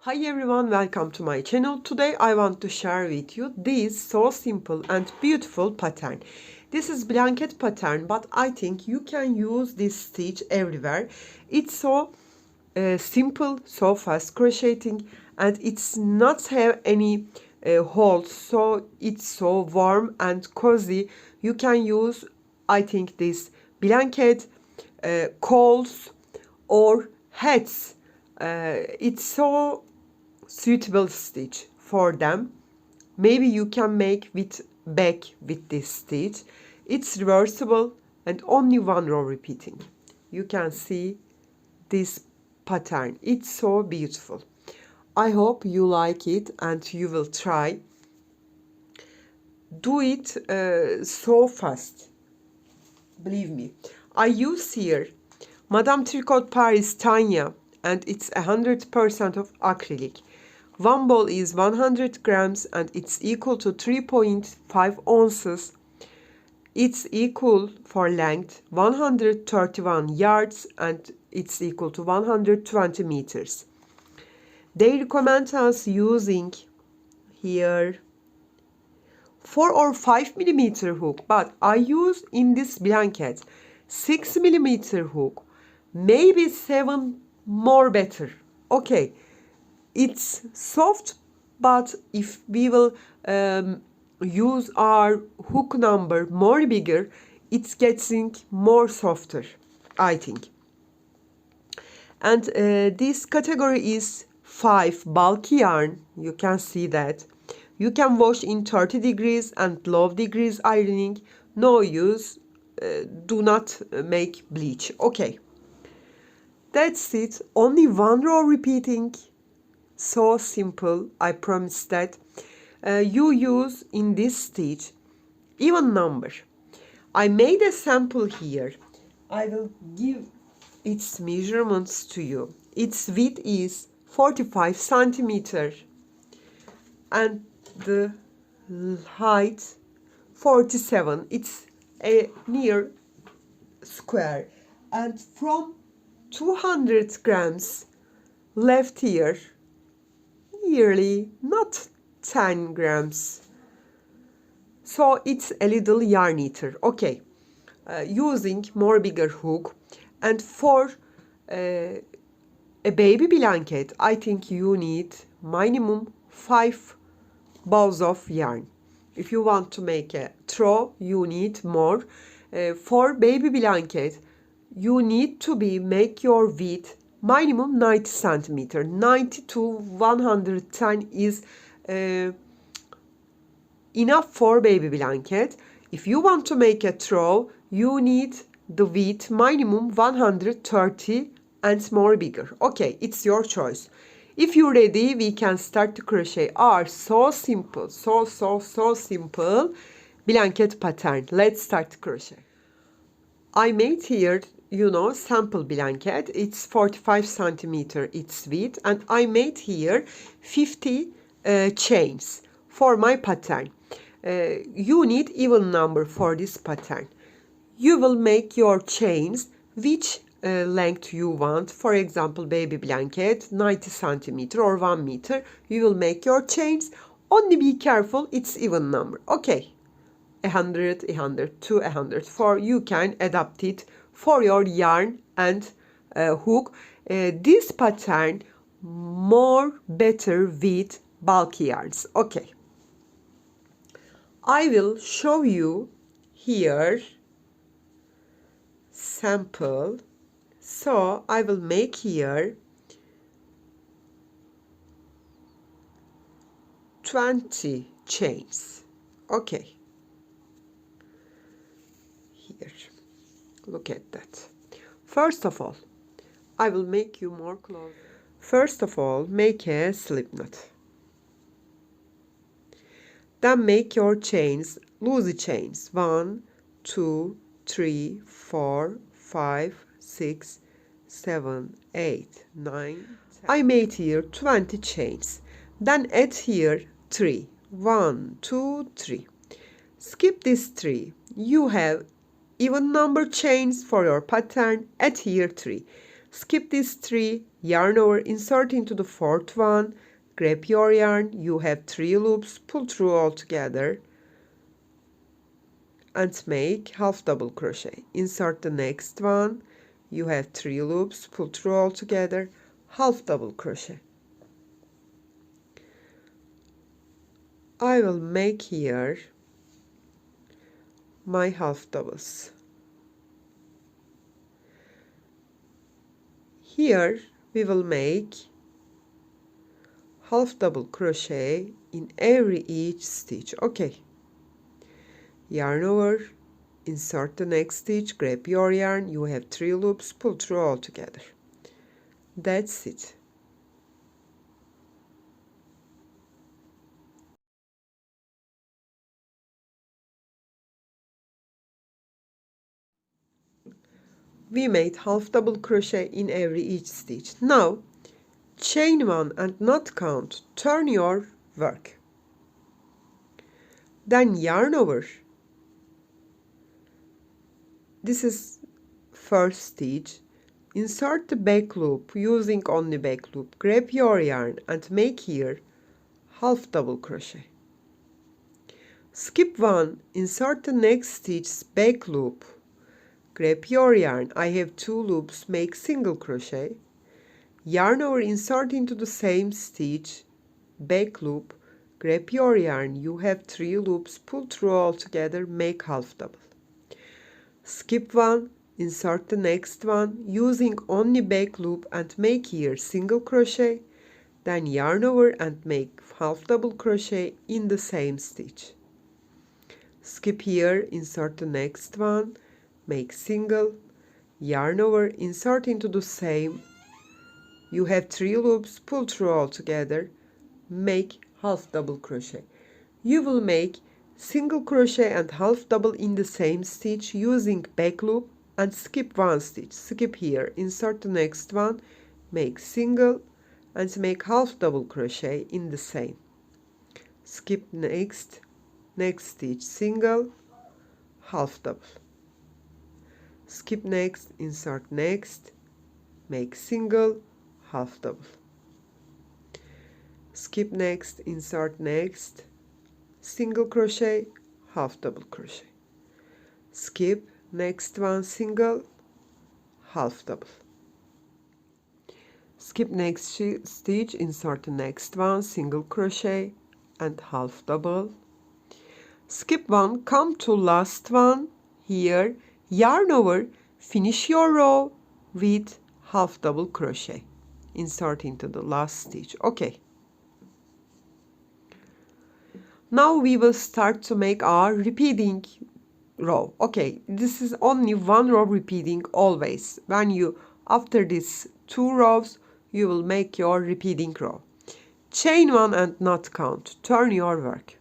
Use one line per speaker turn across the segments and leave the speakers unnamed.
Hi everyone, welcome to my channel. Today I want to share with you this so simple and beautiful pattern. This is blanket pattern, but I think you can use this stitch everywhere. It's so simple, so fast crocheting, and it's not have any holes, so it's so warm and cozy. You can use, I think, this blanket, coats or hats. It's so suitable stitch for them. Maybe you can make with back with this stitch. It's reversible and only one row repeating. You can see this pattern. It's so beautiful. I hope you like it and you will try. Do it so fast. Believe me. I use here Madame Tricot Paris Tanya, and it's 100% of acrylic. One ball is 100 grams and it's equal to 3.5 ounces. It's equal for length 131 yards and it's equal to 120 meters. They recommend us using here 4 or 5 millimeter hook, but I use in this blanket 6 millimeter hook, maybe 7 more better. Okay, it's soft, but if we will use our hook number more bigger, it's getting more softer, I think. And this category is 5 bulky yarn. You can see that. You can wash in 30 degrees and low degrees ironing. No use. Do not make bleach. Okay. That's it. Only one row repeating. So simple. I promise that. You use in this stitch even number. I made a sample here. I will give its measurements to you. Its width is 45 centimeter and the height 47. It's a near square, and from 200 grams left here, nearly not 10 grams, so it's a little yarn eater. Okay, using more bigger hook, and for a baby blanket I think you need minimum 5 balls of yarn. If you want to make a throw, you need more. For baby blanket, you need to make your width minimum 90 centimeter. 90 to 110 is enough for baby blanket. If you want to make a throw, you need the width minimum 130 and more bigger. Okay, it's your choice. If you're ready, we can start to crochet our so simple, so simple blanket pattern. Let's start to crochet. I made here, sample blanket. It's 45 centimeter its width, and I made here 50 chains for my pattern. You need even number for this pattern. You will make your chains which length you want. For example, baby blanket 90 centimeter or 1 meter. You will make your chains. Only be careful, it's even number. Okay, 100, 100, 2, 104. You can adapt it for your yarn and hook. This pattern more better with bulky yarns. Okay, I will show you here sample. So I will make here 20 chains. Okay, here, look at that. First of all, I will make you more close. First of all, make a slip knot. Then make your chains, loosey chains. 1, 2, 3, 4, 5, 6, 7, 8, 9, 10. I made here 20 chains. Then add here 3. 1, 2, 3. Skip this 3. You have even number chains for your pattern. Add here 3. Skip this 3. yarn over, insert into the fourth one, grab your yarn, you have 3 loops, pull through all together and make half double crochet. Insert the next one, you have 3 loops, pull through all together, half double crochet. I will make here my half doubles. Here we will make half double crochet in every each stitch. Okay, yarn over, insert the next stitch, grab your yarn, you have 3 loops, pull through all together. That's it. We made half double crochet in every each stitch. Now chain 1 and not count, turn your work. Then yarn over. This is first stitch. Insert the back loop using only back loop. Grab your yarn and make here half double crochet. Skip 1, insert the next stitch, back loop. Grab your yarn, I have 2 loops, make single crochet. Yarn over, insert into the same stitch, back loop. Grab your yarn, you have 3 loops, pull through all together, make half double. Skip 1, insert the next one using only back loop and make here single crochet. Then yarn over and make half double crochet in the same stitch. Skip here, insert the next one, make single, yarn over, insert into the same. You have 3 loops, pull through all together, make half double crochet. You will make single crochet and half double in the same stitch using back loop and skip 1 stitch. Skip here, insert the next one, make single and make half double crochet in the same. Skip next stitch, single, half double. Skip next, insert next, make single, half double. Skip next, insert next, single crochet, half double crochet. Skip next one, single, half double. Skip next stitch, insert the next one, single crochet and half double. Skip 1, come to last one, here, yarn over, finish your row with half double crochet. Insert into the last stitch. Okay. Now we will start to make our repeating row. Okay, this is only one row repeating always. When you, after these 2 rows, you will make your repeating row. Chain 1 and not count. Turn your work.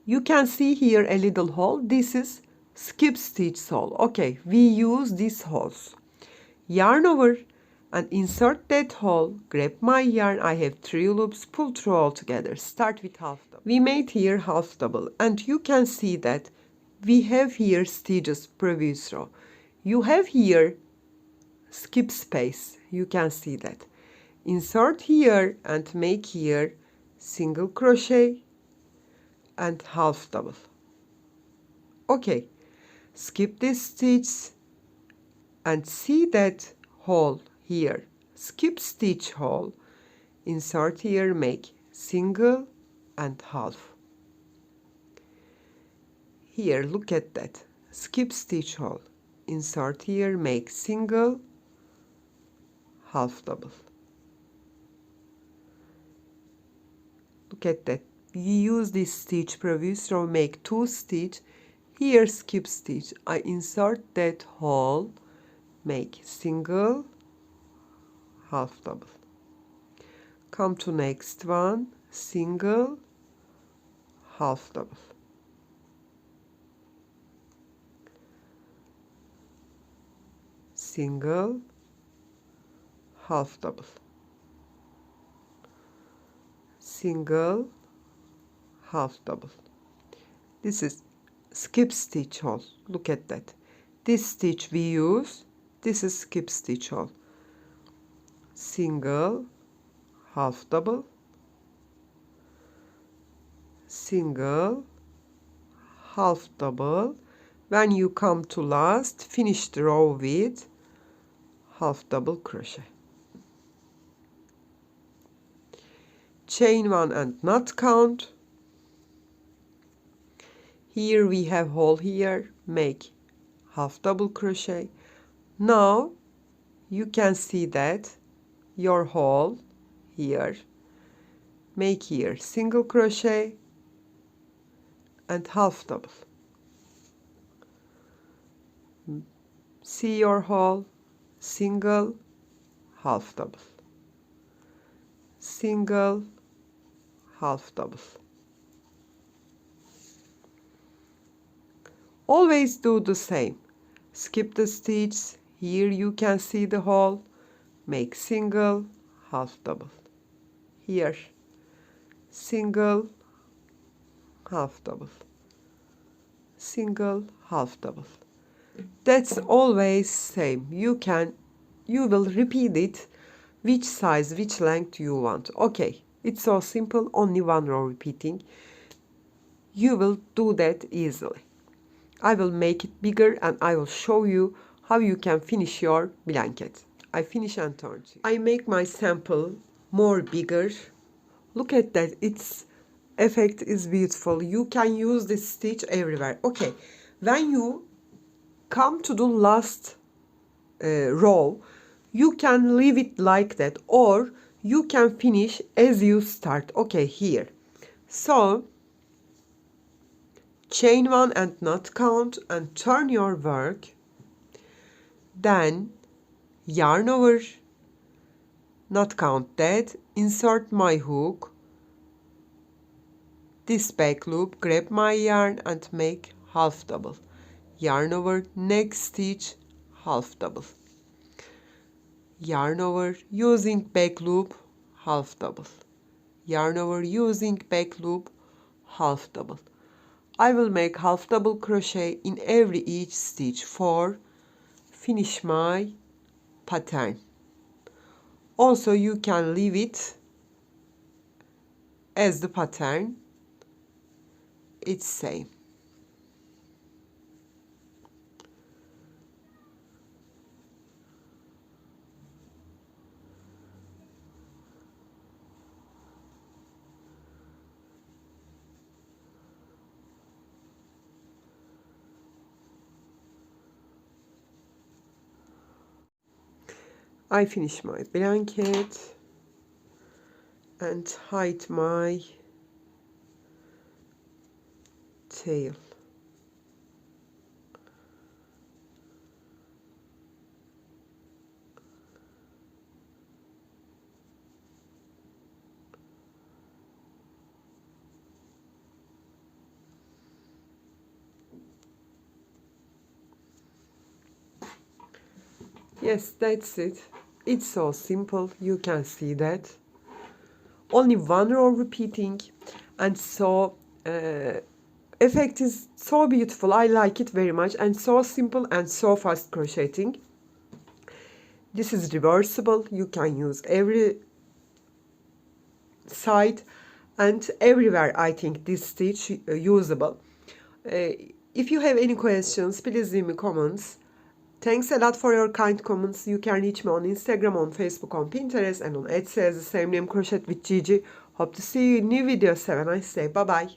You can see here a little hole. This is skip stitch hole. Okay, we use these holes. Yarn over and insert that hole. Grab my yarn. I have 3 loops. Pull through all together. Start with half double. We made here half double and you can see that we have here stitches previous row. You have here skip space. You can see that. Insert here and make here single crochet and half double. Okay, skip this stitch and see that hole here, skip stitch hole, insert here, make single and half. Here, look at that, skip stitch hole, insert here, make single, half double. Look at that. We use this stitch previous row, make 2 stitch, here skip stitch, I insert that hole, make single, half double. Come to next one, single, half double. Single, half double. Single, half double. This is skip stitch hole. Look at that. This stitch we use, this is skip stitch hole. single, half double, single, half double. When you come to last, finish the row with half double crochet. Chain 1 and not count. Here we have hole here, make half double crochet. Now you can see that your hole here, make here single crochet and half double. See your hole, single, half double, single, half double. Always do the same. Skip the stitch. Here you can see the hole, make single, half double. Here, single, half double, single, half double. That's always same. You will repeat it which size, which length you want. Okay, it's so simple, only one row repeating. You will do that easily. I will make it bigger and I will show you how you can finish your blanket. I finish and turn to you. I make my sample more bigger. Look at that, its effect is beautiful. You can use this stitch everywhere. Okay, when you come to the last row, you can leave it like that, or you can finish as you start. Okay, here. So chain 1 and not count and turn your work. Then yarn over, not count that, insert my hook, this back loop, grab my yarn and make half double. Yarn over, next stitch, half double. Yarn over, using back loop, half double. Yarn over, using back loop, half double. I will make half double crochet in every each stitch for finish my pattern. Also you can leave it as the pattern, it's same. I finish my blanket and hide my tail. Yes, that's it. It's so simple, you can see that. Only one row repeating, and so effect is so beautiful. I like it very much, and so simple and so fast crocheting. This is reversible. You can use every side and everywhere. I think this stitch usable. If you have any questions, please leave me comments. Thanks a lot for your kind comments. You can reach me on Instagram, on Facebook, on Pinterest, and on Etsy as the same name, Crochet with Gigi. Hope to see you in new videos. Have a nice day. Bye bye.